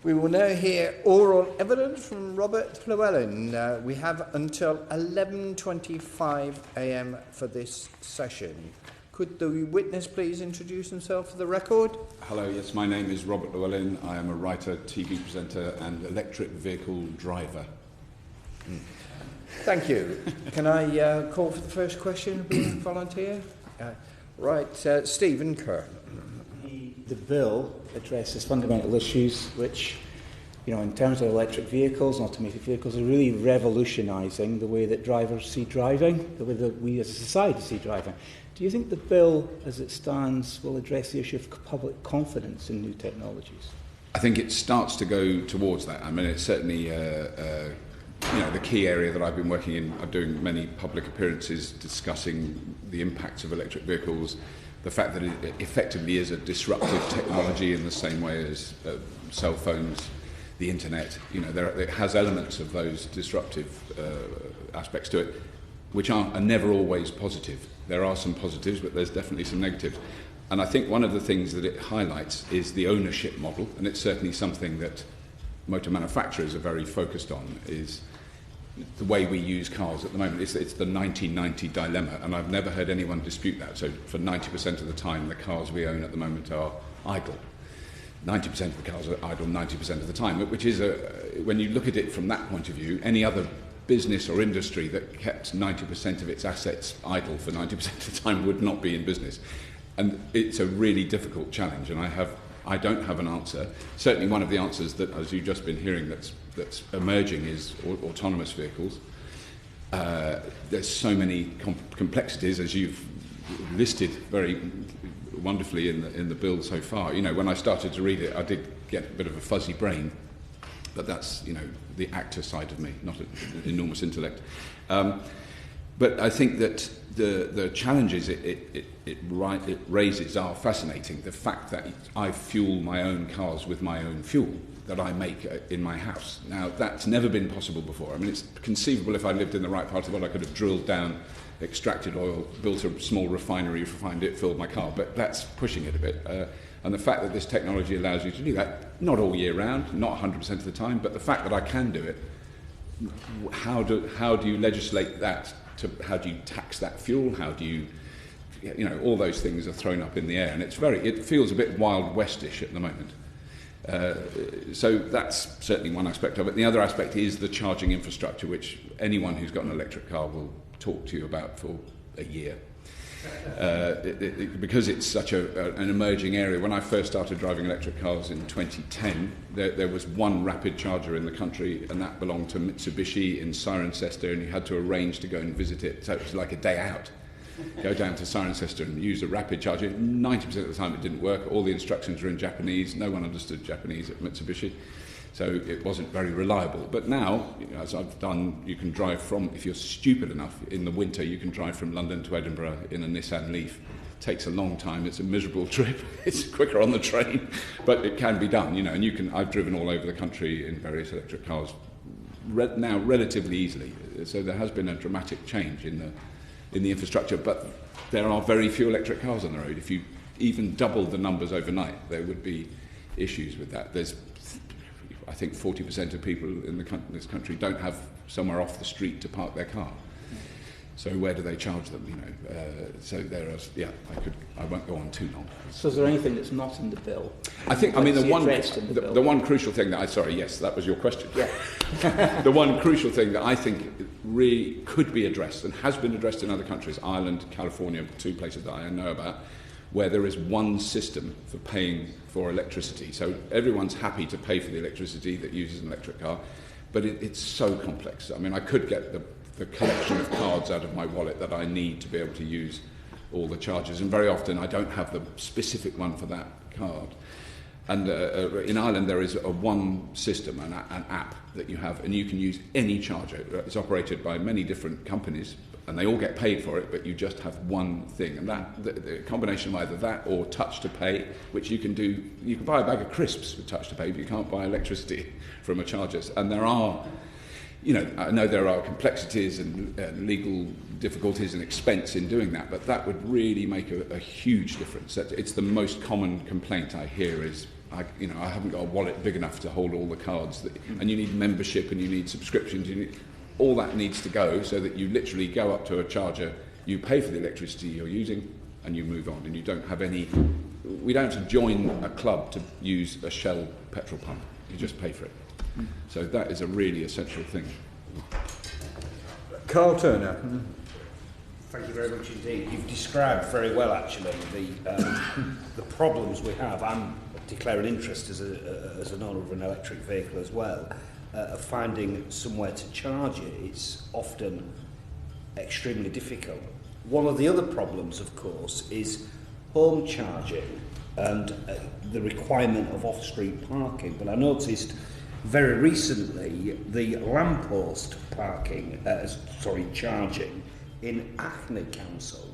We will now hear oral evidence from Robert Llewellyn. We have until 11:25 a.m. for this session. Could the witness please introduce himself for the record? Hello, yes, my name is Robert Llewellyn. I am a writer, TV presenter and electric vehicle driver. Thank you. Can I call for the first question? Volunteer? Stephen Kerr. The bill addresses fundamental issues which, in terms of electric vehicles and automated vehicles, are really revolutionising the way that drivers see driving, the way that we as a society see driving. Do you think the bill, as it stands, will address the issue of public confidence in new technologies? I think it starts to go towards that. I mean, it's certainly the key area that I've been working in. I'm doing many public appearances discussing the impacts of electric vehicles, the fact that it effectively is a disruptive technology in the same way as cell phones, the internet. It has elements of those disruptive aspects to it, which are never always positive. There are some positives, but there's definitely some negatives. And I think one of the things that it highlights is the ownership model, and it's certainly something that motor manufacturers are very focused on, is the way we use cars at the moment. It's the 1990 dilemma, and I've never heard anyone dispute that. So for 90% of the time, the cars we own at the moment are idle. 90% of the cars are idle 90% of the time, which is, when you look at it from that point of view, any other business or industry that kept 90% of its assets idle for 90% of the time would not be in business. And it's a really difficult challenge, and I don't have an answer. Certainly one of the answers that, as you've just been hearing, that's emerging is autonomous vehicles. There's so many complexities, as you've listed very wonderfully in the bill so far. When I started to read it, I did get a bit of a fuzzy brain, but that's, the actor side of me, not an enormous intellect. But I think that the challenges it raises are fascinating. The fact that I fuel my own cars with my own fuel that I make in my house. Now, that's never been possible before. I mean, it's conceivable if I lived in the right part of the world, I could have drilled down, extracted oil, built a small refinery, refined it, filled my car, but that's pushing it a bit. And the fact that this technology allows you to do that, not all year round, not 100% of the time, but the fact that I can do it, how do you legislate that? How do you tax that fuel? How do you, all those things are thrown up in the air, and it feels a bit Wild Westish at the moment. So that's certainly one aspect of it. The other aspect is the charging infrastructure, which anyone who's got an electric car will talk to you about for a year. Because it's such an emerging area. When I first started driving electric cars in 2010, there was one rapid charger in the country, and that belonged to Mitsubishi in Cirencester, and you had to arrange to go and visit it. So it was like a day out. Go down to Cirencester and use a rapid charger. 90% of the time it didn't work. All the instructions were in Japanese. No one understood Japanese at Mitsubishi. So it wasn't very reliable. But now, as I've done, you can drive from, if you're stupid enough, in the winter, you can drive from London to Edinburgh in a Nissan Leaf. It takes a long time. It's a miserable trip. It's quicker on the train, but it can be done, and I've driven all over the country in various electric cars now relatively easily. So there has been a dramatic change in the infrastructure, but there are very few electric cars on the road. If you even doubled the numbers overnight, there would be issues with that. I think 40% of people in this country don't have somewhere off the street to park their car. So where do they charge them? So there are. Yeah, I won't go on too long. So is there anything that's not in the bill? I think. I mean, the one crucial thing that sorry, yes, that was your question. Yeah. The one crucial thing that I think really could be addressed and has been addressed in other countries, Ireland, California, two places that I know about, where there is one system for paying for electricity. So everyone's happy to pay for the electricity that uses an electric car, but it's so complex. I mean, I could get the collection of cards out of my wallet that I need to be able to use all the charges, and very often I don't have the specific one for that card. And in Ireland there is a one system, an app that you have, and you can use any charger. It's operated by many different companies, and they all get paid for it, but you just have one thing. And that the combination of either that or touch to pay, which you can do. You can buy a bag of crisps with touch to pay, but you can't buy electricity from a charger. And there are, I know there are complexities and legal difficulties and expense in doing that, but that would really make a huge difference. It's the most common complaint I hear is I haven't got a wallet big enough to hold all the cards. And you need membership and you need subscriptions. All that needs to go so that you literally go up to a charger, you pay for the electricity you're using, and you move on. And you don't have any... We don't have to join a club to use a Shell petrol pump. You just pay for it. So that is a really essential thing. Carl Turner. Thank you very much indeed. You've described very well, actually, the problems we have. I'm declaring interest as an owner of an electric vehicle as well. Of finding somewhere to charge it, it's often extremely difficult. One of the other problems, of course, is home charging and the requirement of off-street parking. But I noticed very recently the lamppost charging in Hackney Council,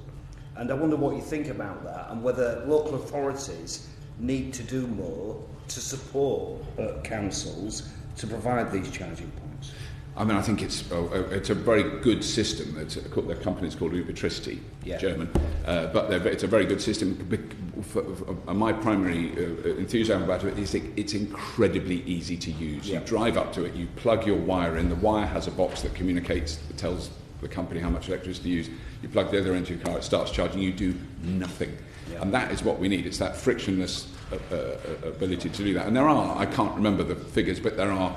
and I wonder what you think about that and whether local authorities need to do more to support councils to provide these charging points. I mean, I think it's a very good system. The company's called Electricity, German, but it's a very good system. My primary enthusiasm about it is it's incredibly easy to use. You drive up to it, you plug your wire in. The wire has a box that tells the company how much electricity you use. You plug the other end into your car, it starts charging. You do nothing, and that is what we need. It's that frictionless ability to do that. And I can't remember the figures, but there are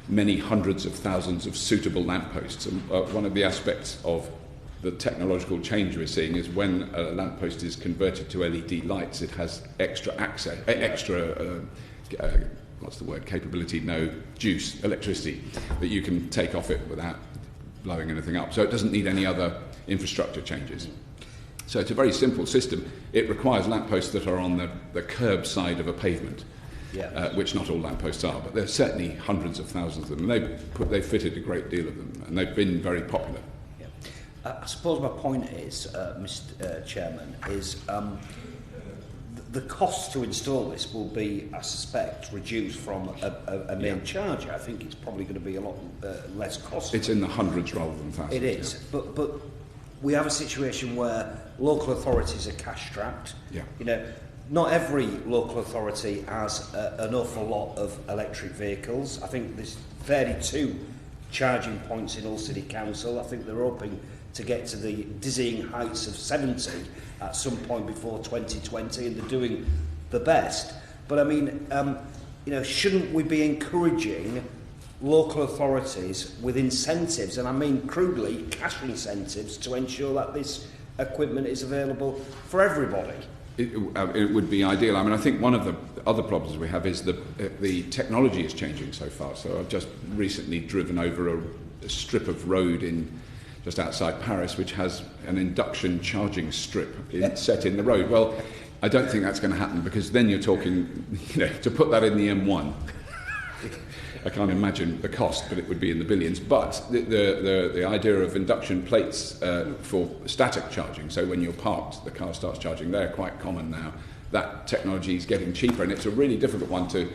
many hundreds of thousands of suitable lampposts. And one of the aspects of the technological change we're seeing is when a lamppost is converted to LED lights, it has extra capability, electricity that you can take off it without blowing anything up. So it doesn't need any other infrastructure changes. So it's a very simple system. It requires lampposts that are on the curb side of a pavement. Which not all lampposts are, but there's certainly hundreds of thousands of them. They've fitted a great deal of them, and they've been very popular. I suppose my point is, Mr. Chairman, is the cost to install this will be, I suspect, reduced from a main charger. I think it's probably going to be a lot less costly. It's in the hundreds rather than thousands. It is, but we have a situation where local authorities are cash-strapped. Not every local authority has an awful lot of electric vehicles. I think there's 32 charging points in Hull City Council. I think they're hoping to get to the dizzying heights of 70 at some point before 2020, and they're doing the best. But I mean, shouldn't we be encouraging local authorities with incentives, and I mean crudely cash incentives, to ensure that this equipment is available for everybody? It would be ideal. I mean, I think one of the other problems we have is the technology is changing so fast. So I've just recently driven over a strip of road just outside Paris, which has an induction charging strip set in the road. Well, I don't think that's going to happen, because then you're talking, to put that in the M1. I can't imagine the cost, but it would be in the billions. But the idea of induction plates for static charging, so when you're parked, the car starts charging, they're quite common now. That technology is getting cheaper, and it's a really difficult one to...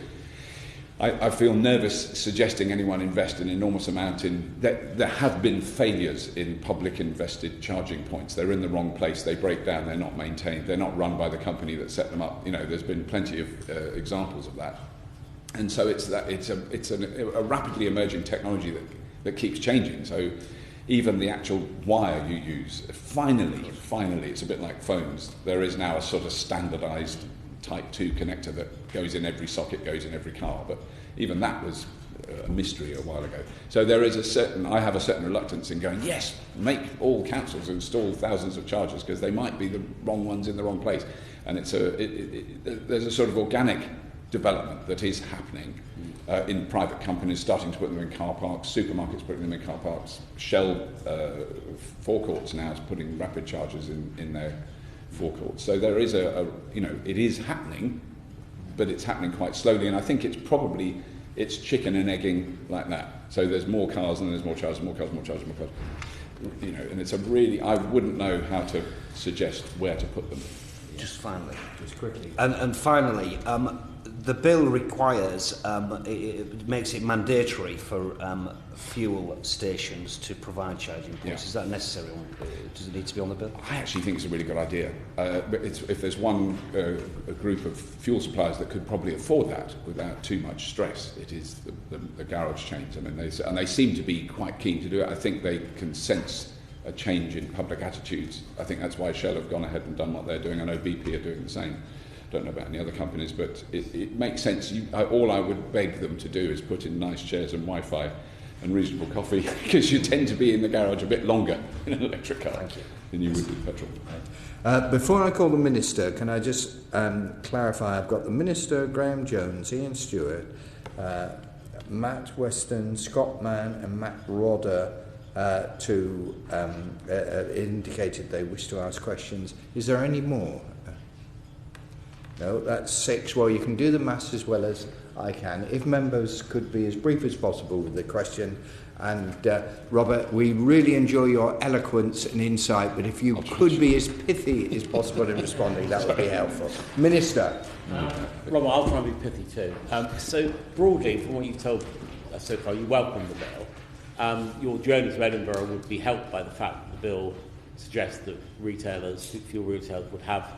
I feel nervous suggesting anyone invest an enormous amount in... There have been failures in public invested charging points. They're in the wrong place, they break down, they're not maintained, they're not run by the company that set them up. There's been plenty of examples of that. And so it's a rapidly emerging technology that keeps changing. So even the actual wire you use, finally, it's a bit like phones. There is now a sort of standardised Type 2 connector that goes in every socket, goes in every car. But even that was a mystery a while ago. So I have a certain reluctance in going, yes, make all councils install thousands of chargers, because they might be the wrong ones in the wrong place. And there's a sort of organic development that is happening in private companies, starting to put them in car parks, supermarkets putting them in car parks, Shell forecourts now is putting rapid chargers in their forecourts. So there is it is happening, but it's happening quite slowly, and I think it's chicken and egging like that. So there's more cars and there's more chargers, more cars, more chargers, more cars. And it's I wouldn't know how to suggest where to put them. Just finally, just quickly, and finally, the bill requires, it makes it mandatory for fuel stations to provide charging points. Yeah. Is that necessary? Does it need to be on the bill? I actually think it's a really good idea. But if there's one a group of fuel suppliers that could probably afford that without too much stress, it is the garage chains. I mean, they seem to be quite keen to do it. I think they can sense a change in public attitudes. I think that's why Shell have gone ahead and done what they're doing. I know BP are doing the same. Don't know about any other companies, but it makes sense. All I would beg them to do is put in nice chairs and Wi-Fi and reasonable coffee, because you tend to be in the garage a bit longer in an electric car than you would with petrol. Before I call the Minister, can I just clarify? I've got the Minister, Graham Jones, Ian Stewart, Matt Weston, Scott Mann and Matt Rodder indicated they wish to ask questions. Is there any more? No, that's 6. Well, you can do the maths as well as I can. If members could be as brief as possible with the question. And Robert, we really enjoy your eloquence and insight, but if you could be as pithy as possible in responding, that would be helpful. Minister. Robert, I'll try and be pithy too. So broadly, from what you've told us so far, you welcome the bill. Your journey to Edinburgh would be helped by the fact that the bill suggests that fuel retailers would have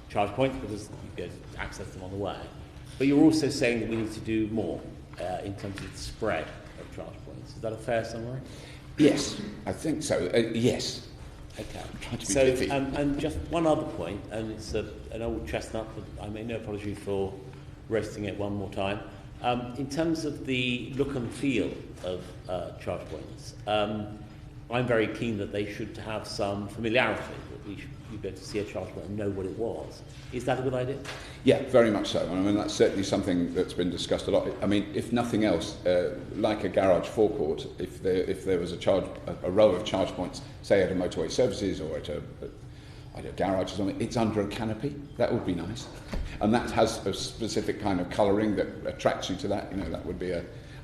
charge points because you get access them on the way. But you're also saying that we need to do more in terms of the spread of charge points. Is that a fair summary? Yes, I think so. Yes. Okay. So, and just one other point, and it's an old chestnut, but I make no apology for roasting it one more time. In terms of the look and feel of charge points, I'm very keen that they should have some familiarity, that you go to see a charge point and know what it was. Is that a good idea? Yeah, very much so. I mean, that's certainly something that's been discussed a lot. I mean, if nothing else, like a garage forecourt, if there was a row of charge points, say at a motorway services or at a garage or something, it's under a canopy. That would be nice. And that has a specific kind of colouring that attracts you to that. You know, that would be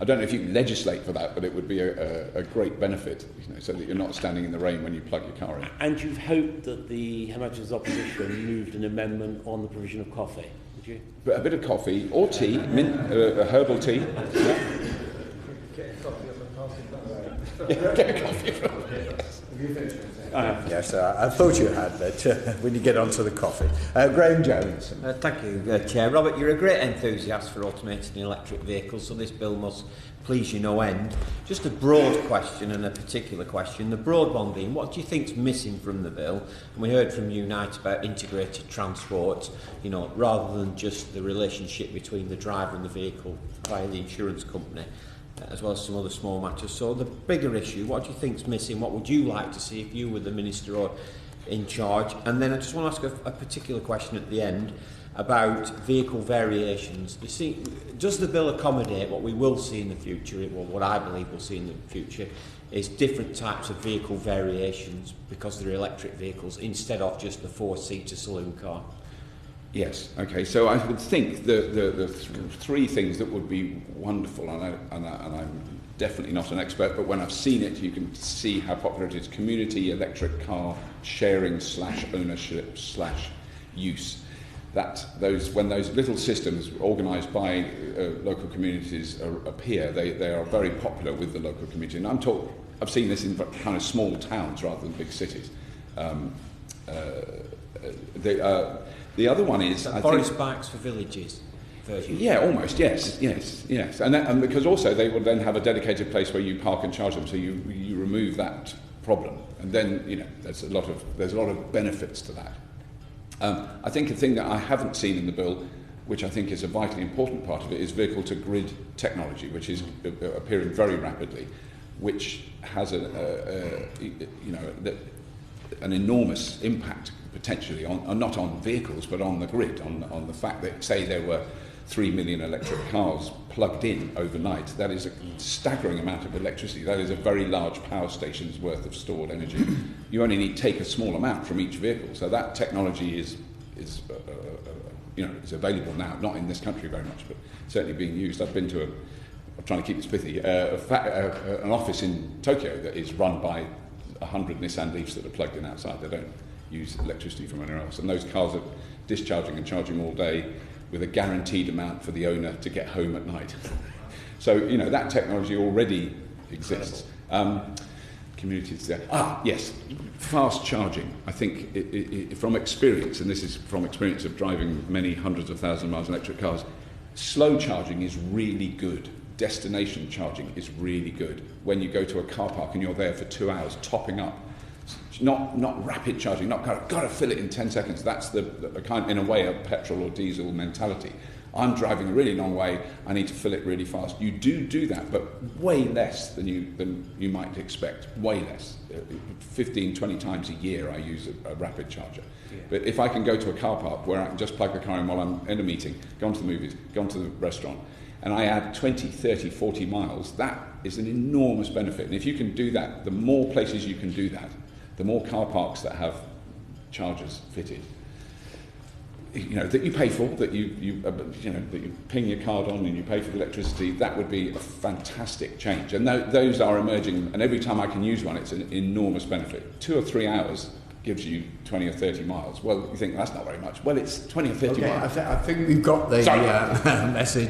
I don't know if you can legislate for that, but it would be a great benefit, you know, so that you're not standing in the rain when you plug your car in. And you've hoped that the Her Majesty's Opposition moved an amendment on the provision of coffee, would you? But a bit of coffee or tea, a herbal tea. Yeah. Get a coffee on the passing. Get a coffee from Yes, I thought you had, but when you get onto the coffee. Graham Jones. Thank you, Chair. Robert, you're a great enthusiast for automating electric vehicles, so this bill must please you no end. Just a broad question and a particular question. The broad one being, what do you think's missing from the bill? And we heard from Unite about integrated transport, you know, rather than just the relationship between the driver and the vehicle via the insurance company, as well as some other small matters. So the bigger issue, what do you think's missing? What would you like to see if you were the Minister or in charge? And then I just want to ask a particular question at the end about vehicle variations. You see, does the bill accommodate what we will see in the future, or what I believe we'll see in the future, is different types of vehicle variations because they're electric vehicles instead of just the 4-seater saloon car? Yes. Okay. So I would think the three things that would be wonderful, and I'm definitely not an expert, but when I've seen it, you can see how popular it is: community electric car sharing / ownership / use. When those little systems organised by local communities appear, they are very popular with the local community. And I've seen this in kind of small towns rather than big cities. The other one is Boris Bikes for Villages version. Yeah, almost. Yes, and because also they will then have a dedicated place where you park and charge them, so you remove that problem, and then there's a lot of benefits to that. I think a thing that I haven't seen in the bill, which I think is a vitally important part of it, is vehicle-to-grid technology, which is appearing very rapidly, which has an enormous impact potentially on not on vehicles but on the grid, on the fact that, say, there were 3 million electric cars plugged in overnight. That is a staggering amount of electricity. That is a very large power station's worth of stored energy. You only need to take a small amount from each vehicle. So that technology is available now, not in this country very much, but certainly being used. I've been to I'm trying to keep this pithy, an office in Tokyo that is run by 100 Nissan Leafs that are plugged in outside. They don't use electricity from anywhere else. And those cars are discharging and charging all day with a guaranteed amount for the owner to get home at night. So, you know, that technology already exists. Communities there. Yes, fast charging. I think from experience, and this is from experience of driving many hundreds of thousands of miles in electric cars, slow charging is really good. Destination charging is really good. When you go to a car park and you're there for 2 hours topping up, not rapid charging, not got to fill it in 10 seconds. That's the kind, in a way, a petrol or diesel mentality. I'm driving a really long way, I need to fill it really fast. You do that, but way less than you might expect. Way less. 15, 20 times a year I use a rapid charger. Yeah. But if I can go to a car park where I can just plug the car in while I'm in a meeting, go on to the movies, go on to the restaurant, and I add 20, 30, 40 miles, that is an enormous benefit. And if you can do that, the more places you can do that, the more car parks that have chargers fitted, you know, that you pay for, that you know, that you ping your card on and you pay for the electricity, that would be a fantastic change. And those are emerging, and every time I can use one, it's an enormous benefit. 2 or 3 hours gives you 20 or 30 miles. Well, you think that's not very much. Well, it's 20 or 30 miles. I think we've got the message.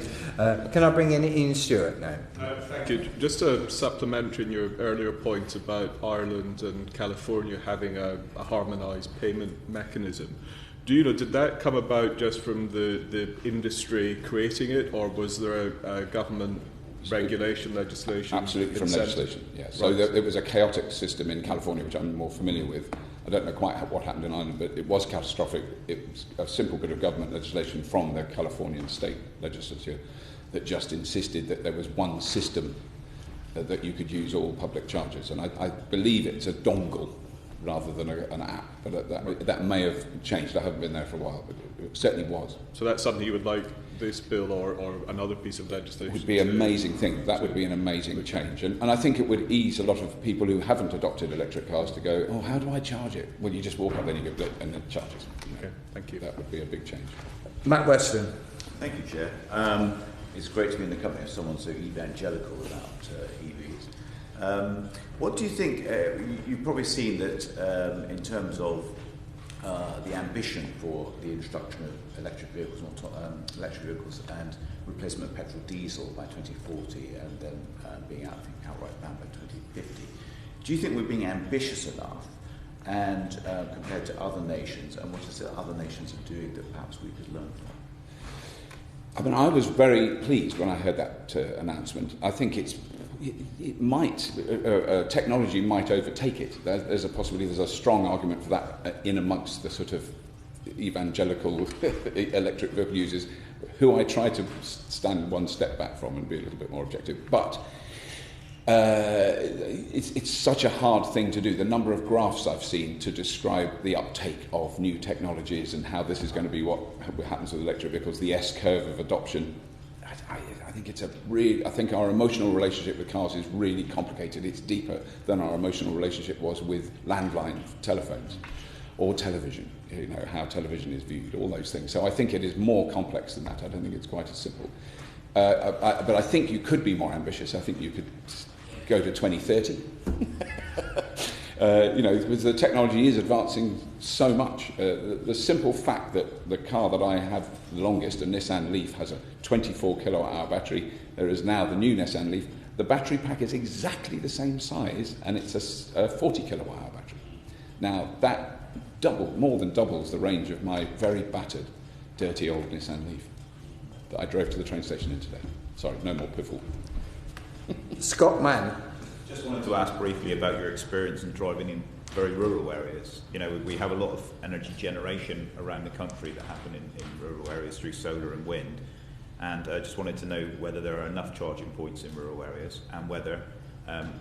Can I bring in Ian Stewart now? Thank you. Just a supplementary in your earlier point about Ireland and California having a harmonised payment mechanism. Do you know, did that come about just from the industry creating it, or was there a government regulation, legislation? Absolutely, from legislation, yes. So Right. it was a chaotic system in California, which I'm more familiar with. I don't know quite what happened in Ireland, but it was catastrophic. It was a simple bit of government legislation from the Californian state legislature that just insisted that there was one system that you could use all public chargers. And I believe it's a dongle rather than an app, but that may have changed. I haven't been there for a while, but it certainly was. So that's something you would like this bill or another piece of legislation? Would be an amazing thing. That would be an amazing change. And I think it would ease a lot of people who haven't adopted electric cars to go, oh, how do I charge it? Well, you just walk up, then you go blip, and it charges. Okay, thank you. That would be a big change. Matt Weston. Thank you, Chair. It's great to be in the company of someone so evangelical about EVs. What do you think? You've probably seen that in terms of the ambition for the introduction of electric vehicles and replacement of petrol diesel by 2040 and then being outright banned by 2050. Do you think we're being ambitious enough and compared to other nations, and what is it other nations are doing that perhaps we could learn from? I mean, I was very pleased when I heard that announcement. I think technology might overtake it. There's a possibility, there's a strong argument for that in amongst the sort of evangelical electric vehicle users, who I try to stand one step back from and be a little bit more objective. But it's such a hard thing to do. The number of graphs I've seen to describe the uptake of new technologies and how this is going to be what happens with electric vehicles, the S-curve of adoption. I think our emotional relationship with cars is really complicated. It's deeper than our emotional relationship was with landline telephones or television, you know, how television is viewed, all those things. So I think it is more complex than that. I don't think it's quite as simple. But I think you could be more ambitious. I think you could go to 2030. You know, because the technology is advancing so much. The simple fact that the car that I have the longest, a Nissan Leaf, has a 24 kilowatt-hour battery. There is now the new Nissan Leaf. The battery pack is exactly the same size, and it's a 40 kilowatt-hour battery. Now, that more than doubles the range of my very battered, dirty old Nissan Leaf that I drove to the train station in today. Sorry, no more piffle. Scott Mann. Just wanted to ask briefly about your experience in driving in very rural areas. You know, we have a lot of energy generation around the country that happen in rural areas through solar and wind. And I just wanted to know whether there are enough charging points in rural areas and whether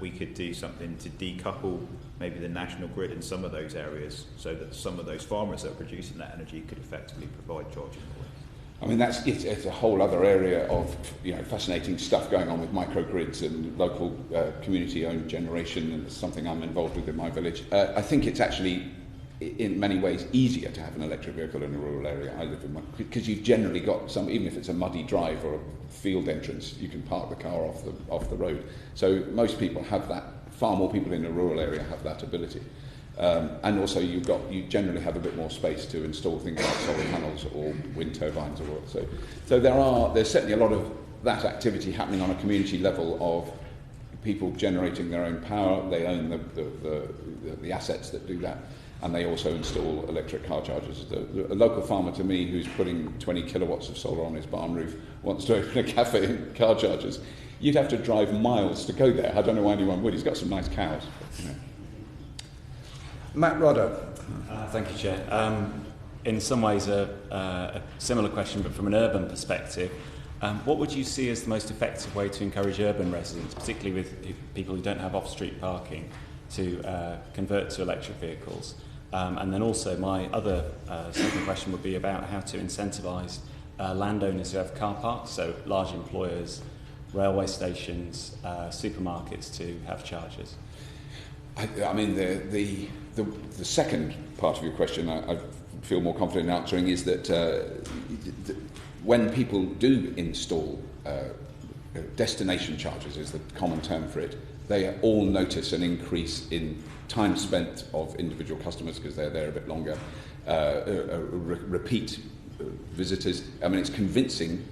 we could do something to decouple maybe the national grid in some of those areas so that some of those farmers that are producing that energy could effectively provide charging points. I mean, it's a whole other area of, you know, fascinating stuff going on with microgrids and local community-owned generation, and it's something I'm involved with in my village. I think it's actually, in many ways, easier to have an electric vehicle in a rural area. I live in because you've generally got some, even if it's a muddy drive or a field entrance, you can park the car off the road. So most people have that. Far more people in a rural area have that ability. And also you generally have a bit more space to install things like solar panels or wind turbines or so there's certainly a lot of that activity happening on a community level of people generating their own power. They own the assets that do that, and they also install electric car chargers. A local farmer to me who's putting 20 kilowatts of solar on his barn roof wants to open a cafe and car chargers. You'd have to drive miles to go there. I don't know why anyone would. He's got some nice cows. You know. Matt Rodder. Thank you, Chair. In some ways, a similar question, but from an urban perspective. What would you see as the most effective way to encourage urban residents, particularly with people who don't have off-street parking, to convert to electric vehicles? And then also my other second question would be about how to incentivise landowners who have car parks, so large employers, railway stations, supermarkets to have chargers. I mean, the second part of your question I feel more confident in answering is that when people do install destination charges is the common term for it, they all notice an increase in time spent of individual customers because they're there a bit longer, repeat visitors. I mean, it's convincing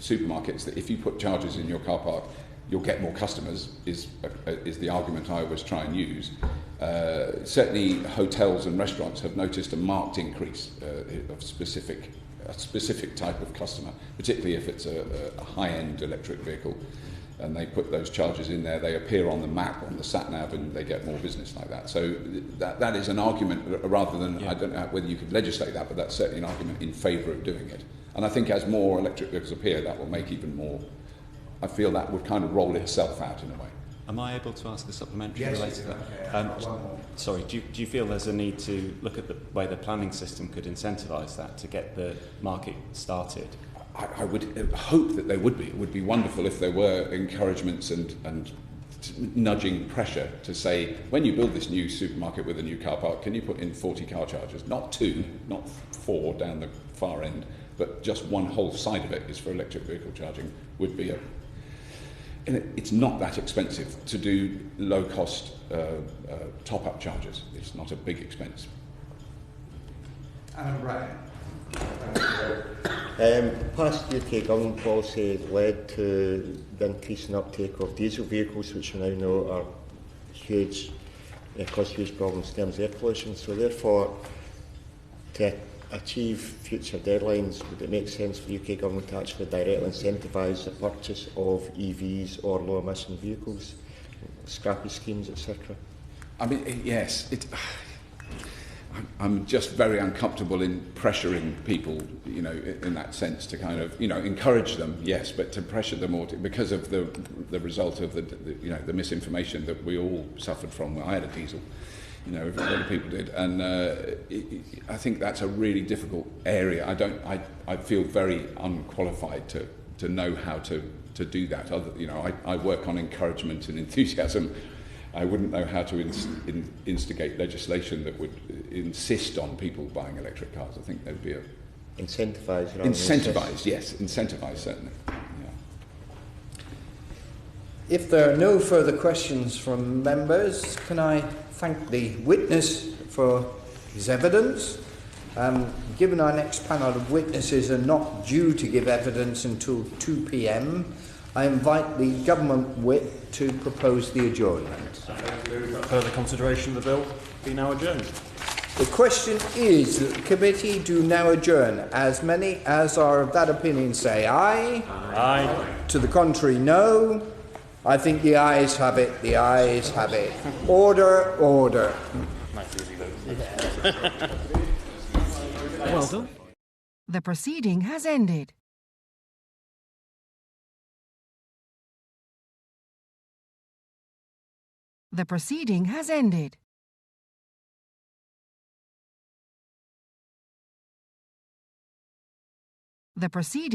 supermarkets that if you put chargers in your car park, you'll get more customers, is the argument I always try and use. Certainly hotels and restaurants have noticed a marked increase of a specific type of customer, particularly if it's a high-end electric vehicle, and they put those chargers in there, they appear on the map, on the sat-nav, and they get more business like that. So that is an argument, rather than, I don't know whether you could legislate that, but that's certainly an argument in favour of doing it. And I think as more electric vehicles appear, that will make even more. I feel that would kind of roll itself out in a way. Am I able to ask a supplementary Yes, related to that? Sorry, do you feel there's a need to look at the way the planning system could incentivise that to get the market started? I would hope that there would be. It would be wonderful if there were encouragements and nudging pressure to say, when you build this new supermarket with a new car park, can you put in 40 car chargers? Not 2, not 4 down the far end, but just one whole side of it is for electric vehicle charging. Would be it's not that expensive to do low-cost top-up charges. It's not a big expense. Alan Bryan. Past UK government policy led to the increase in uptake of diesel vehicles, which we now know are huge, cause huge problems in terms of air pollution. So therefore, to achieve future deadlines, would it make sense for the UK government to actually directly incentivise the purchase of EVs or low emission vehicles, scrappy schemes, etc.? I mean, yes. I'm just very uncomfortable in pressuring people, you know, in that sense, to kind of, you know, encourage them, yes, but to pressure them all because of the result of the misinformation that we all suffered from. I had a diesel. You know, a lot of people did, and I think that's a really difficult area. I feel very unqualified to know how to do that. I work on encouragement and enthusiasm. I wouldn't know how to instigate legislation that would insist on people buying electric cars. I think there'd be a incentivise. Yes, incentivise certainly. Yeah. If there are no further questions from members, can I thank the witness for his evidence. Given our next panel of witnesses are not due to give evidence until 2 p.m, I invite the government whip to propose the adjournment. Further consideration of the bill be now adjourned. The question is that the committee do now adjourn. As many as are of that opinion say aye. Aye. To the contrary, no. I think the ayes have it. The ayes have it. Order, order. Well done. The proceeding has ended. The proceeding has ended. The proceeding